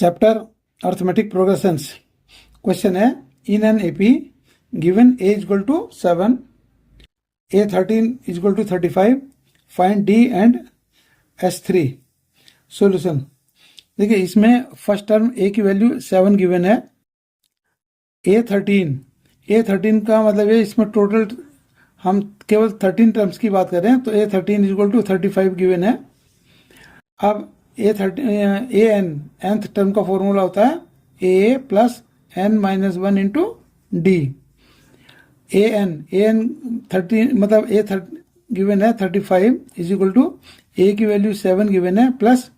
Chapter arithmetic progressions. Question है in an AP given a equal to 7, a13 equal to 35, find d and s3। Solution देखिए, इसमें first term a की value 7 given है। a13 का मतलब है इसमें टोटल हम केवल 13 टर्म्स की बात कर रहे हैं, तो a13 इक्वल टू 35 गिवन है। अब nth टर्म का फॉर्मूला होता है a plus n minus 1 into D. an 13 मतलब a गिवन है 35 इज इक्वल टू a की वैल्यू 7 गिवन है, प्लस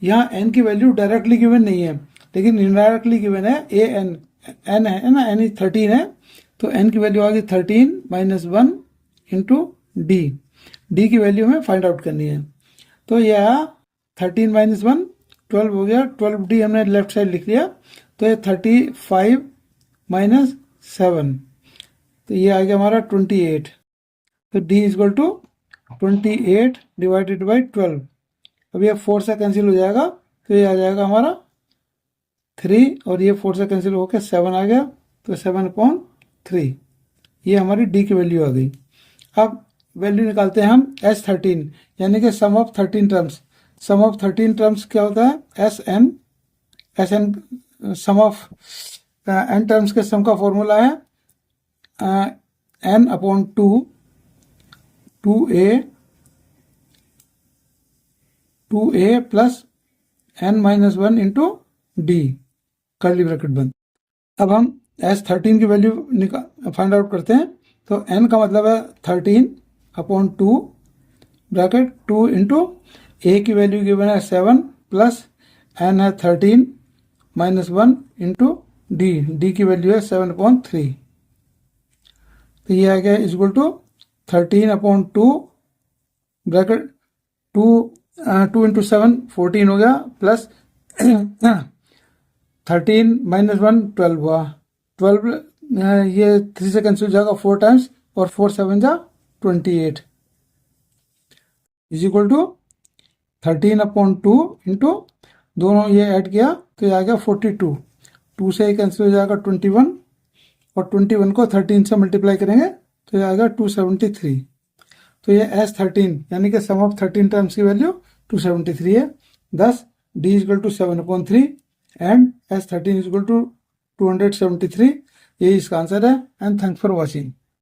यहाँ n की वैल्यू डायरेक्टली गिवन नहीं है लेकिन इनडायरेक्टली गिवन है n है ना, n 13 है, तो n की वैल्यू आ गई 13 माइनस 1 इंटू डी की वैल्यू हमें फाइंड आउट करनी है। तो यह 13 माइनस 1 12 हो गया, 12d हमने लेफ्ट साइड लिख लिया, तो ये 35 माइनस 7, तो ये आ गया हमारा 28। तो d equal to 28 divided by 12। अब ये 4 से कैंसिल हो जाएगा, तो ये आ जाएगा हमारा 3 और ये 4 से कैंसिल होकर 7 आ गया, तो 7/3 ये हमारी d की वैल्यू आ गई। अब वैल्यू निकालते हैं हम S13 यानी कि sum of 13 terms. Sum of 13 terms क्या होता है? SN sum of n terms के सम का फॉर्मूला है n/2 2a plus n minus 1 into d, curly bracket बंद। अब हम S13 की वैल्यू फाइंड आउट करते हैं, तो n का मतलब है 13/2 ब्रैकेट 2 इंटू a की वैल्यू गिवन है 7 प्लस n है 13 माइनस 1 इंटू डी की वैल्यू है 7/3। तो ये आ गया इक्वल टू 13/2 ब्रैकेट 2 इंटू 7 14 हो गया, प्लस 13 माइनस 1 12 हुआ, 12 ये 3 से कैंसिल हो जाएगा 4 टाइम्स और 4 7 जा 28 इज इक्वल टू 13/2 इंटू दोनों ये ऐड किया तो ये आ गया 42, 2 से ये कैंसिल हो जाएगा 21 और 21 को 13 से मल्टीप्लाई करेंगे तो ये आएगा 273। तो ये S13 यानी कि सम ऑफ 13 टर्म्स की वैल्यू 273 है। Thus d equal to 7/3 and S13 equal to 273। यही इसका आंसर है। And thanks for watching.